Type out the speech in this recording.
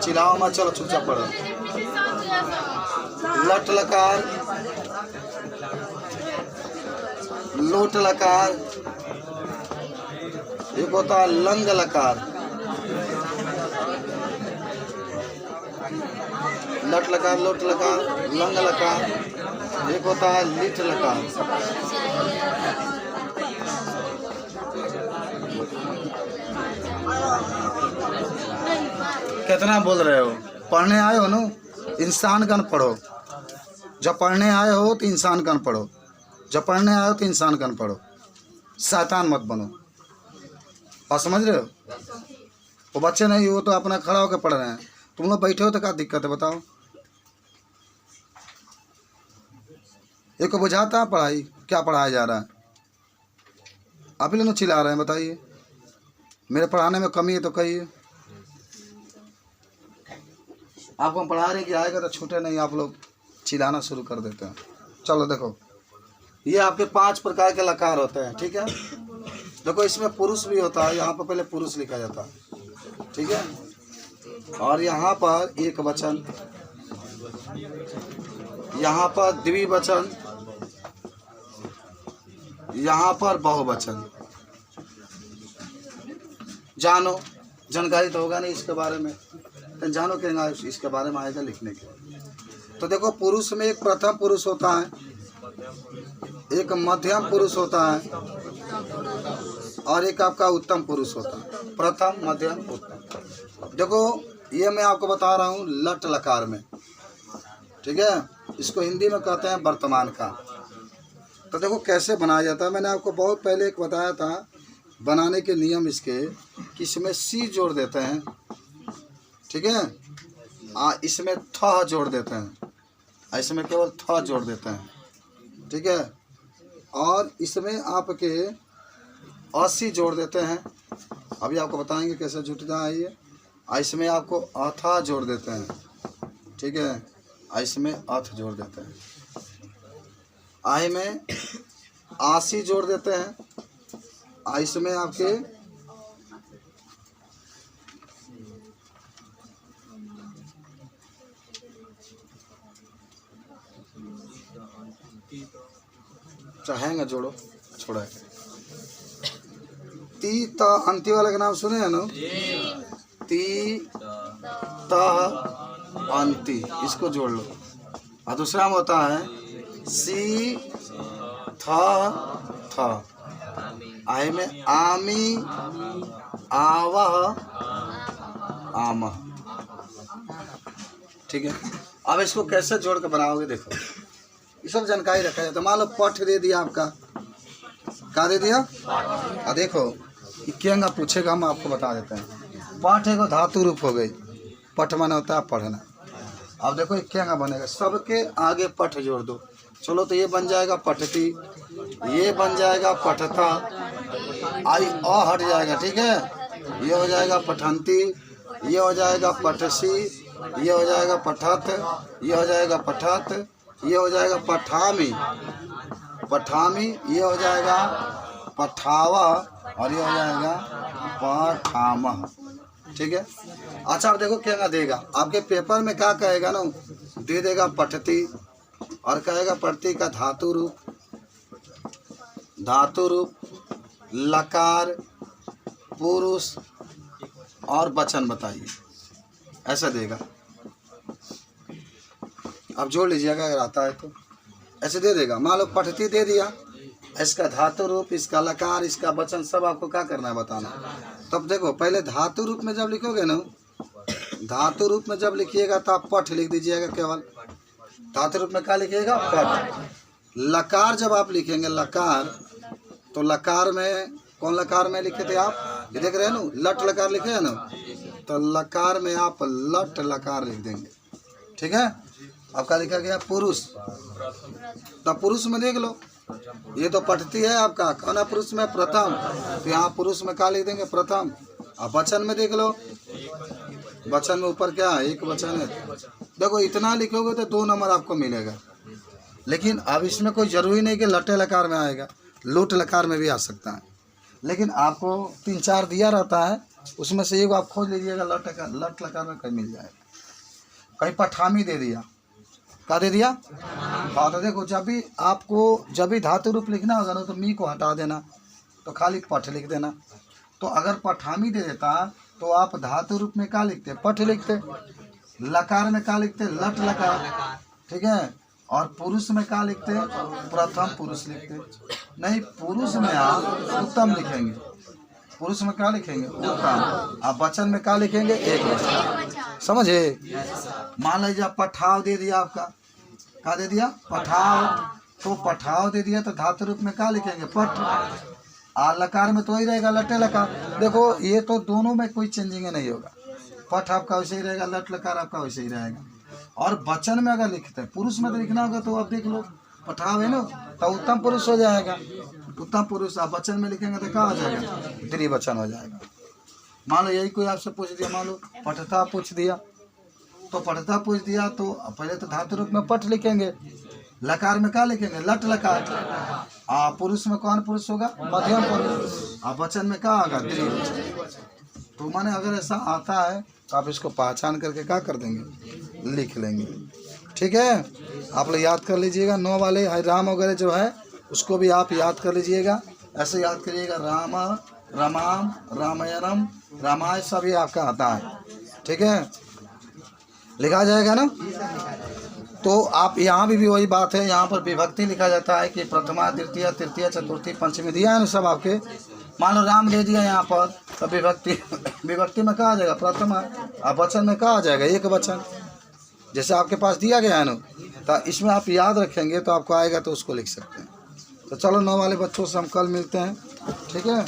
चिल्लाओ मत, चलो चुपचाप पढ़ो। लट लकार, लोट लकार, एक होता है लंग लकार। लट लकार, लोट लकार, लंग लकार, एक होता है लिट लकार। कितना बोल रहे हो? पढ़ने आए हो ना, इंसान गण पढ़ो। जब पढ़ने आए हो तो इंसान गण पढ़ो, जब पढ़ने आए हो तो इंसान गण पढ़ो, शैतान मत बनो। और समझ रहे हो? वो बच्चे नहीं, वो तो अपना खड़ा होकर पढ़ रहे हैं, तुम लोग बैठे हो तो क्या दिक्कत है बताओ? एक को बुझाता है पढ़ाई, क्या पढ़ाया जा रहा है? आप ही लोग चिल्ला रहे हैं, बताइए। मेरे पढ़ाने में कमी है तो कहिए। आपको हम पढ़ा रहे कि आएगा तो छूटे नहीं, आप लोग चिल्लाना शुरू कर देते हैं। चलो देखो, ये आपके 5 प्रकार के लकार होते हैं, ठीक है। देखो इसमें पुरुष भी होता है, यहाँ पर पहले पुरुष लिखा जाता है, ठीक है। और यहाँ पर एक वचन, यहाँ पर द्विवचन, यहाँ पर बहुवचन। जानो, जानकारी तो होगा नहीं इसके बारे में, तो जानो कहेंगे इसके बारे में आएगा लिखने के। तो देखो पुरुष में एक प्रथम पुरुष होता है, एक मध्यम पुरुष होता है, और एक आपका उत्तम पुरुष होता है। प्रथम, मध्यम, उत्तम। देखो ये मैं आपको बता रहा हूँ लट लकार में, ठीक है। इसको हिंदी में कहते हैं वर्तमान का। तो देखो कैसे बनाया जाता है, मैंने आपको बहुत पहले एक बताया था बनाने के नियम इसके, कि इसमें सी जोड़ देते हैं, ठीक है। इसमें थ जोड़ देते हैं, इसमें केवल थ जोड़ देते हैं, ठीक है। और इसमें आपके 80 जोड़ देते हैं, अभी आपको बताएंगे कैसे जुटता है ये। इसमें आपको अथा जोड़ देते हैं, ठीक है। इसमें अथ जोड़ देते हैं, आई में 80 जोड़ देते हैं, इसमें आपके चाहेंगे जोड़ो, छोड़ा है। ती त अंति वाला का नाम सुने हैं ना? ती त अंति, इसको जोड़ लो। और दूसरा में होता है सी थ, आई में आमी, आवह, आमह, ठीक है। अब इसको कैसे जोड़ के बनाओगे देखो, ये सब जानकारी रखा जाता है। मान लो पठ दे दिया आपका, क्या दे दिया? देखो क्या पूछेगा, हम आपको बता देते हैं। पठ एक धातु रूप हो गई, पठ माने होता है पढ़ना। अब देखो क्या बनेगा, सबके आगे पठ जोड़ दो। चलो तो ये बन जाएगा पठती, ये बन जाएगा पठता, आई अ हट जाएगा, ठीक है। ये हो जाएगा पठंती, ये हो जाएगा पठसी, ये हो जाएगा पठत, ये हो जाएगा पठत, ये हो जाएगा पठामी, पठामी, ये हो जाएगा पठावा, और ये हो जाएगा पठामह, ठीक है। अच्छा अब देखो क्या देगा आपके पेपर में, क्या कहेगा ना, दे देगा पठती, और कहेगा पठती का धातु रूप, धातु रूप, लकार, पुरुष और वचन बताइए, ऐसा देगा। अब जोड़ लीजिएगा अगर आता है तो, ऐसे दे देगा। मान लो पठती दे दिया, इसका धातु रूप, इसका लकार, इसका वचन, सब आपको क्या करना है बताना। तब देखो पहले धातु रूप में जब लिखोगे ना, धातु रूप में जब लिखिएगा तो आप पठ लिख दीजिएगा केवल। धातु रूप में क्या लिखिएगा? पठ। लकार जब आप लिखेंगे लकार, तो लकार में कौन लकार में लिखे थे आप? ये देख रहे हैं ना, लट लकार लिखे हैं ना, तो लकार में आप लट लकार लिख देंगे, ठीक है। आपका लिखा गया पुरुष, तो पुरुष में देख लो, ये तो पठती है आपका, कौन है पुरुष में? प्रथम, तो यहाँ पुरुष में क्या लिख देंगे? प्रथम। अब वचन में देख लो, वचन में ऊपर क्या है? एक वचन है। देखो इतना लिखोगे तो 2 नंबर आपको मिलेगा। लेकिन अब इसमें कोई ज़रूरी नहीं कि लटे लकार में आएगा, लूट लकार में भी आ सकता है। लेकिन आपको 3-4 दिया रहता है, उसमें से एक आप खोज लीजिएगा, लट लकार में कहीं मिल जाएगा। कहीं पठामी दे दिया, क्या दे दिया? हाँ, तो देखो जब भी धातु रूप लिखना होगा ना तो मी को हटा देना, तो खाली पठ लिख देना। तो अगर पठामी दे देता तो आप धातु रूप में क्या लिखते? पठ लिखते। लकार में क्या लिखते? लट लकार, ठीक है। और पुरुष में क्या लिखते? प्रथम पुरुष लिखते। नहीं, पुरुष में आप उत्तम लिखेंगे, पुरुष में क्या लिखेंगे? उत्तम। आप वचन में क्या लिखेंगे? एक वचन, समझे? मान लीजिए पठाव दे दिया, आपका क्या दे दिया? पठाव। तो पठाव दे दिया तो धातु रूप में क्या लिखेंगे? पठ। आ लकार में तो वही रहेगा, लटे लकार। देखो ये तो दोनों में कोई चेंजिंग नहीं होगा, पठ आपका वैसे ही रहेगा, लट लकार आपका वैसे ही रहेगा। और वचन में अगर लिखते हैं, पुरुष में तो लिखना होगा, तो अब देख लो पठाव है ना, तो उत्तम पुरुष हो जाएगा, उत्तम पुरुष। आप वचन में लिखेंगे तो क्या हो जाएगा? द्विवचन हो जाएगा। मान लो यही कोई आपसे पूछ दिया, मान लो पठता पूछ दिया, तो पठता पूछ दिया तो पहले तो धातु रूप में पठ लिखेंगे, लकार में क्या लिखेंगे? लट लकार। पुरुष में कौन पुरुष होगा? मध्यम पुरुष। आप वचन में क्या होगा? द्विवचन। तो माने अगर ऐसा आता है तो आप इसको पहचान करके क्या कर देंगे? लिख लेंगे, ठीक है। आप लोग याद कर लीजिएगा, 9 वाले राम वगैरह जो है उसको भी आप याद कर लीजिएगा। ऐसे याद करिएगा, राम, रमाम, रामायणम, रामाय, सब ये आपका आता है, ठीक है। लिखा जाएगा ना। तो आप यहाँ भी वही बात है, यहाँ पर विभक्ति लिखा जाता है कि प्रथमा, द्वितीय, तृतीय, चतुर्थी, पंचमी दिया है ना सब आपके। मान लो राम दे दिया यहाँ पर, तो विभक्ति में क्या आ जाएगा? प्रथमा। अब वचन में क्या आ जाएगा? एक वचन, जैसे आपके पास दिया गया है ना, तो इसमें आप याद रखेंगे तो आपको आएगा, तो उसको लिख सकते हैं। तो चलो 9 वाले बच्चों से हम कल मिलते हैं, ठीक है।